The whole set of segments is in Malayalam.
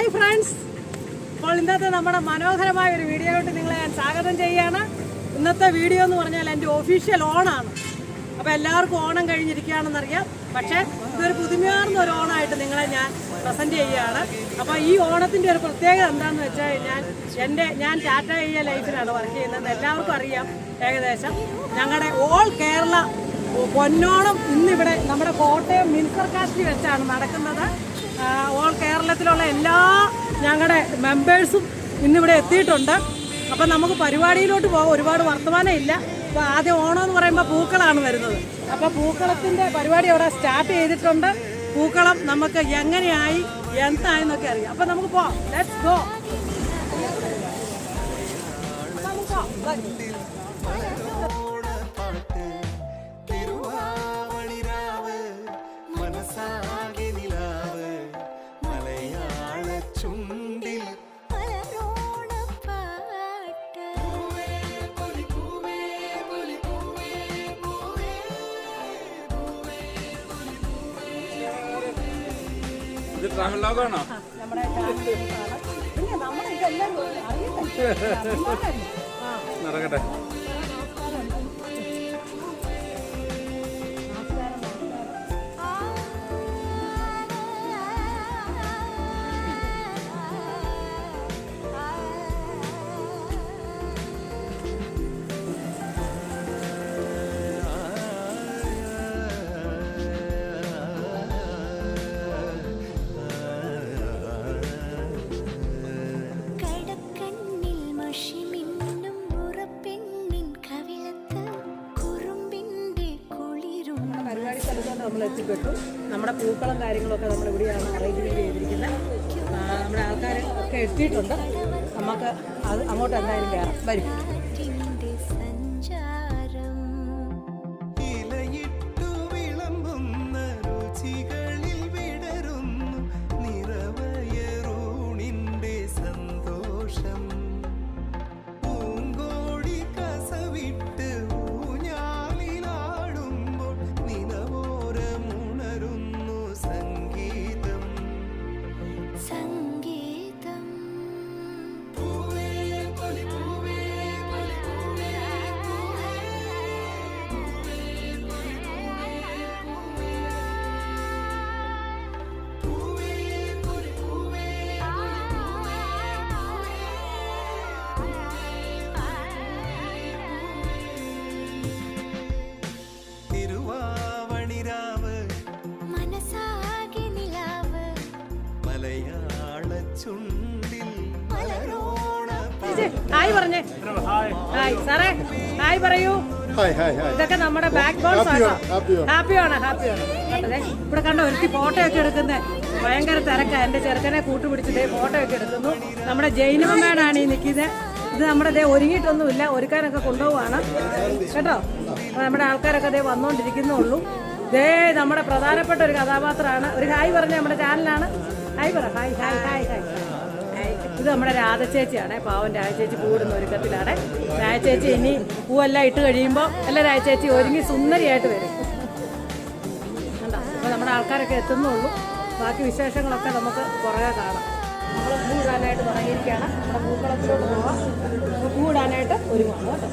ഹായ് ഫ്രണ്ട്സ്, അപ്പോൾ ഇന്നത്തെ നമ്മുടെ മനോഹരമായ ഒരു വീഡിയോയിലോട്ട് നിങ്ങളെ ഞാൻ സ്വാഗതം ചെയ്യുകയാണ്. ഇന്നത്തെ വീഡിയോ എന്ന് പറഞ്ഞാൽ എൻ്റെ ഒഫീഷ്യൽ ഓണാണ്. അപ്പോൾ എല്ലാവർക്കും ഓണം കഴിഞ്ഞിരിക്കുകയാണെന്നറിയാം. പക്ഷേ ഇതൊരു പുതുമയാർന്ന ഒരു ഓണമായിട്ട് നിങ്ങളെ ഞാൻ പ്രസൻറ്റ് ചെയ്യുകയാണ്. അപ്പോൾ ഈ ഓണത്തിൻ്റെ ഒരു പ്രത്യേകത എന്താണെന്ന് വെച്ച് കഴിഞ്ഞാൽ ഞാൻ ടാറ്റ ലൈഫിലാണ് വർക്ക് ചെയ്യുന്നത്. എല്ലാവർക്കും അറിയാം ഏകദേശം. ഞങ്ങളുടെ ഓൾ കേരള പൊന്നോണം ഇന്നിവിടെ നമ്മുടെ കോട്ടയം മിൻസർ കാസ്റ്റിൽ വെച്ചാണ് നടക്കുന്നത്. ഓൾ കേരളത്തിലുള്ള എല്ലാ ഞങ്ങളുടെ മെമ്പേഴ്സും ഇന്നിവിടെ എത്തിയിട്ടുണ്ട്. അപ്പം നമുക്ക് പരിപാടിയിലോട്ട് പോകാം. ഒരുപാട് വർത്തമാനം ഇല്ല. അപ്പോൾ ആദ്യം ഓണം എന്ന് പറയുമ്പോൾ പൂക്കളാണ് വരുന്നത്. അപ്പോൾ പൂക്കളത്തിൻ്റെ പരിപാടി അവിടെ സ്റ്റാർട്ട് ചെയ്തിട്ടുണ്ട്. പൂക്കളം നമുക്ക് എങ്ങനെയായി എന്തായെന്നൊക്കെ അറിയാം. അപ്പം നമുക്ക് പോകാം. Let's go. ട്രാവൽ ലോഗാണോ? നടക്കട്ടെ. നമ്മൾ എത്തിപ്പെട്ടു. നമ്മുടെ പൂക്കളും കാര്യങ്ങളൊക്കെ നമ്മൾ ഇവിടെയാണ് അറേഞ്ച്മെൻറ്റ് ചെയ്തിരിക്കുന്നത്. നമ്മുടെ ആൾക്കാർ ഒക്കെ എത്തിയിട്ടുണ്ട്. നമുക്ക് അത് അങ്ങോട്ട് എന്തായാലും കയറാം. വരും. ഹായ് പറഞ്ഞേ. ഹായ് സാറേ, ഹായ് പറയൂ. ഇതൊക്കെ നമ്മുടെ ബാക്ക് ബോൺസ് ആണ്. ഹാപ്പിയാണ്. ഇവിടെ കണ്ട ഒരുത്തി ഫോട്ടോ ഒക്കെ എടുക്കുന്നത് ഭയങ്കര തിരക്കാണ്. എൻ്റെ ചെറുക്കനെ കൂട്ടുപിടിച്ചിട്ട് ഫോട്ടോ ഒക്കെ എടുക്കുന്നു. നമ്മുടെ ജൈനമ്മയാണ് ഈ നിൽക്കുന്നത്. ഇത് നമ്മുടെ ഒരുങ്ങിയിട്ടൊന്നുമില്ല, ഒരുക്കാനൊക്കെ കൊണ്ടുപോവാണ് കേട്ടോ. നമ്മുടെ ആൾക്കാരൊക്കെ വന്നുകൊണ്ടിരിക്കുന്നുള്ളൂ. നമ്മുടെ പ്രധാനപ്പെട്ട ഒരു കഥാപാത്രമാണ്. ഒരു ഹായ് പറഞ്ഞ നമ്മുടെ ചാനലാണ്. ഹായ് പറ. Hi hi hi hi. ഇത് നമ്മുടെ രാധചേച്ചിയാണ്. പാവൻ രാധചേച്ചി കൂടുന്ന ഒരുക്കത്തിലാണ്. രാധചേച്ചി ഇനി പൂവെല്ലാം ഇട്ട് കഴിയുമ്പോൾ എല്ലാം രാധചേച്ചി ഒരുങ്ങി സുന്ദരിയായിട്ട് വരും. കണ്ടോ? അപ്പോൾ നമ്മുടെ ആൾക്കാരൊക്കെ എത്തുന്നുള്ളൂ. ബാക്കി വിശേഷങ്ങളൊക്കെ നമുക്ക് പുറകെ കാണാം. നമ്മൾ പൂ ഇടാനായിട്ട് തുടങ്ങിയിരിക്കുകയാണ്. നമ്മുടെ പൂക്കളത്തിലോട്ട് പോവാം. പൂ ഇടാനായിട്ട് ഒരുങ്ങുന്നു കേട്ടോ.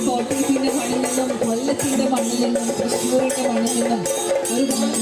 കോട്ടയത്തിന്റെ മണ്ണിൽ നിന്നും കൊല്ലത്തിന്റെ മണ്ണിൽ നിന്നും തൃശ്ശൂരിന്റെ മണ്ണിൽ നിന്നും ഒരുപാട്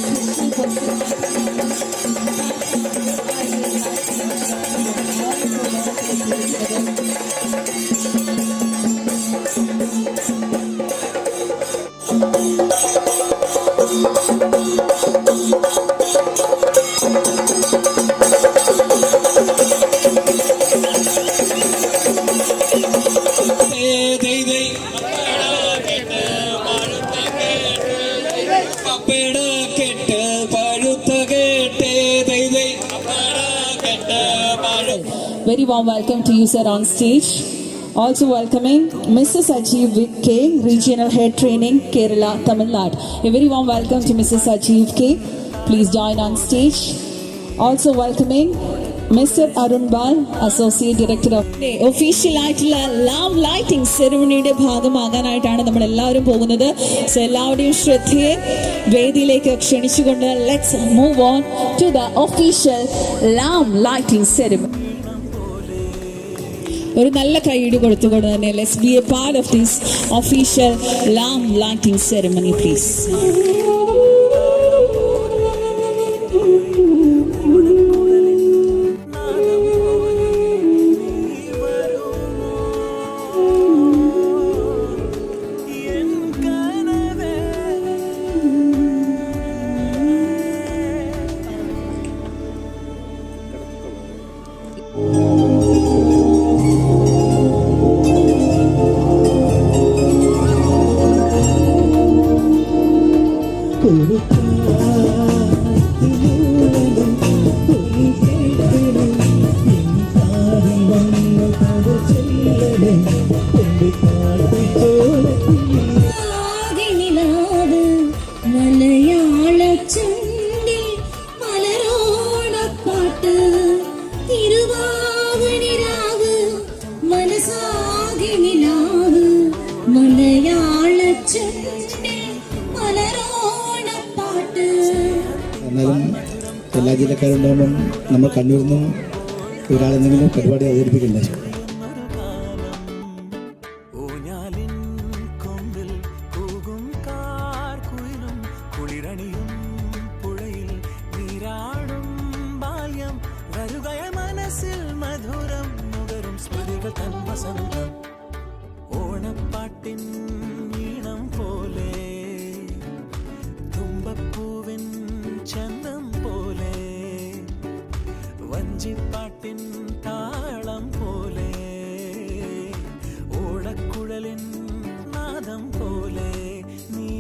Very warm welcome to you, sir, on stage. Also welcoming Mrs. Ajeev K, Regional Head Training, Kerala, Tamil Nadu. A very warm welcome to Mrs. Ajeev K. Please join on stage. Also welcoming Mr. Arun Bal, Associate Director of official ആയിട്ടുള്ള ലവ് ലൈറ്റിംഗ് സെറിമണിയുടെ ഭാഗമാകാനായിട്ടാണ് നമ്മൾ എല്ലാവരും പോകുന്നത്. സോ എല്ലാവരുടെയും ശ്രദ്ധയെ വേദിയിലേക്ക് ക്ഷണിച്ചുകൊണ്ട് let's move on to the official love lighting ceremony. ഒരു നല്ല കൈയ്യടി കൊടുത്തുകൊണ്ട് തന്നെ let's be a part of this official love lighting ceremony please. എന്നാലും എല്ലാ ജില്ലക്കാരുണ്ടാകുമ്പം നമ്മൾ കണ്ണൂരിൽ നിന്നും ഒരാളെന്തെങ്കിലും പരിപാടി അവതരിപ്പിക്കണ്ടേ? ഓണപ്പാട്ടിൻ ഈണം പോലെ തുമ്പപ്പൂവിൻ ചന്തം പോലെ വഞ്ചിപ്പാട്ടിൻ താളം പോലെ ഓടക്കുഴലിൻ നാദം പോലെ നീ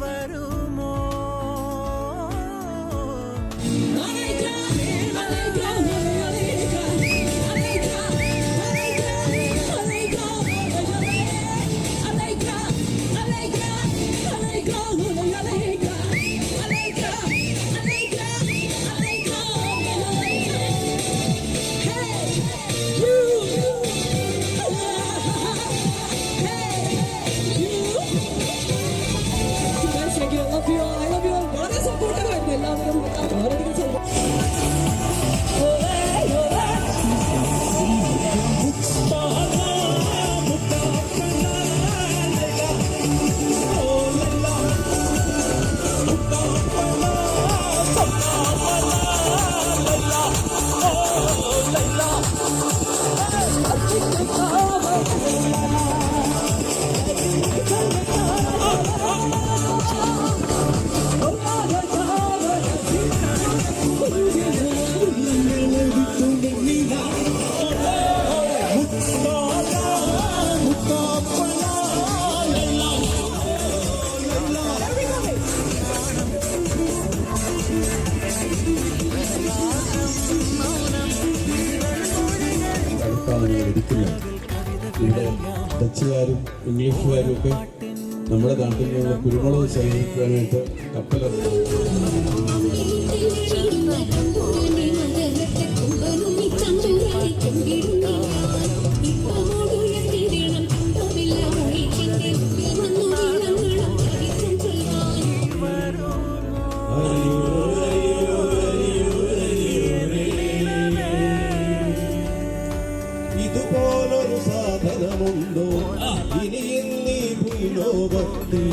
വരുമോ? Hey! ഡച്ചുകാരും ഇംഗ്ലീഷുകാരും ഒക്കെ നമ്മുടെ നാട്ടിൽ നിന്ന് കുരുമുളക് ശേഖരിക്കാനായിട്ട് കപ്പലിറങ്ങി. ഇതുപോലൊരു സാധനമുണ്ടോ ഇനി എന്നീ ഭൂലോകത്തിൽ,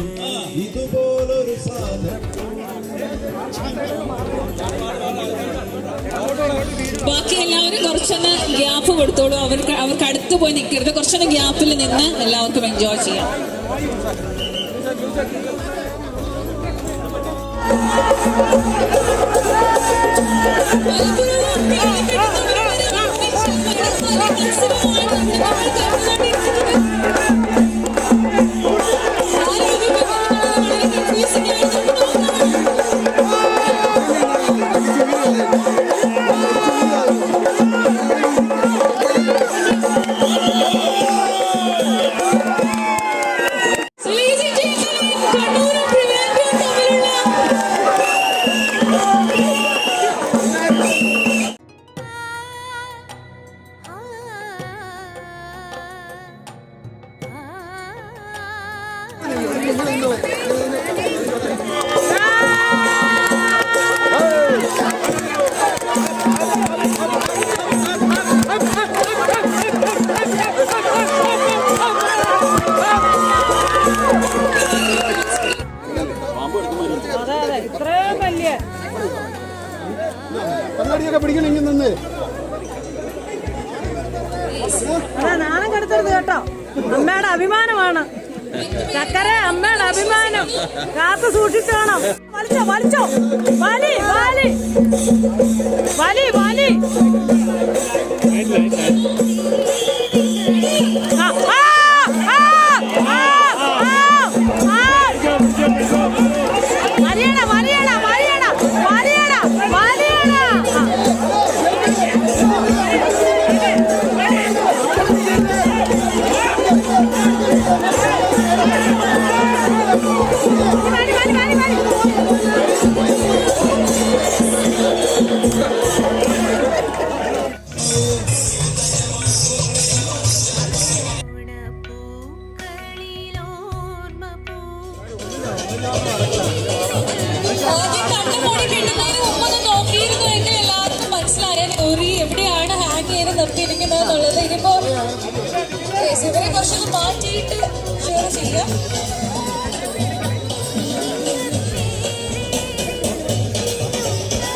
ഇതുപോലൊരു സാധനം. ബാക്കി എല്ലാവരും കുറച്ചൊന്ന് ഗ്യാപ്പ് കൊടുത്തോളൂ. അവർക്ക് അടുത്ത് പോയി നിൽക്കരുത്. കുറച്ചൊന്ന് ഗ്യാപ്പിൽ നിന്ന് എല്ലാവർക്കും എൻജോയ് ചെയ്യാം. ഇത്രയും വലിയ കണ്ണാടിയൊക്കെ പിടിക്കണമെങ്കിൽ നിന്ന് അതാ നാണം കെടുത്തരുത് കേട്ടോ. അമ്മയുടെ അഭിമാനമാണ് ചക്കര, അമ്മയുടെ അഭിമാനം കാത്തു സൂക്ഷിച്ചോണം. വലിച്ചോ വലിച്ചോ, വലി വലി വലി വലി. വലിയണ വലിയണ വലിയണ വലിയണ വലിയണ. എവിടെയാണ് ഹാങ് ചെയ്ത് നിർത്തിയിരിക്കുന്നത് എന്നുള്ളത് ഇനിയിപ്പോ ഇവരെ കുറച്ചൊന്ന് മാറ്റിയിട്ട് ഷെയർ ചെയ്യാം.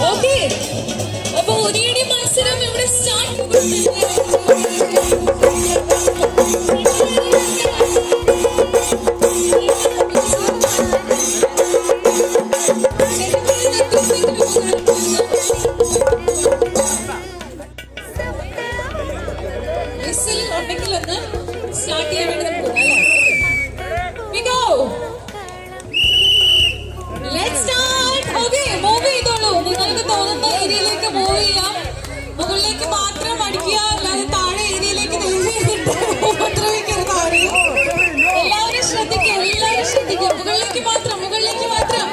ഓക്കെ, അപ്പൊ ഒരേടി മത്സരം ഇവിടെ സ്റ്റാർട്ട്. ഉണ്ടെങ്കിൽ ഒന്ന് സ്റ്റാർട്ട് ചെയ്യാൻ വേണ്ടി നമുക്ക് മൂവ് ചെയ്തോളൂ. നിങ്ങൾക്ക് തോന്നുന്ന ഏരിയയിലേക്ക് മൂവ് ചെയ്യാം. മുകളിലേക്ക് മാത്രം അടിക്കുക, അല്ലാതെ താഴെ ഏരിയയിലേക്ക് ഉപദ്രവിക്കരുത് ആരെയും. എല്ലാവരും ശ്രദ്ധിക്കുക, എല്ലാവരും ശ്രദ്ധിക്കുക. മുകളിലേക്ക് മാത്രം, മുകളിലേക്ക് മാത്രം.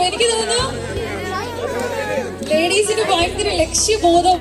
എനിക്ക് തോന്നുന്നു ലേഡീസിന് ഭയങ്കര ലക്ഷ്യബോധം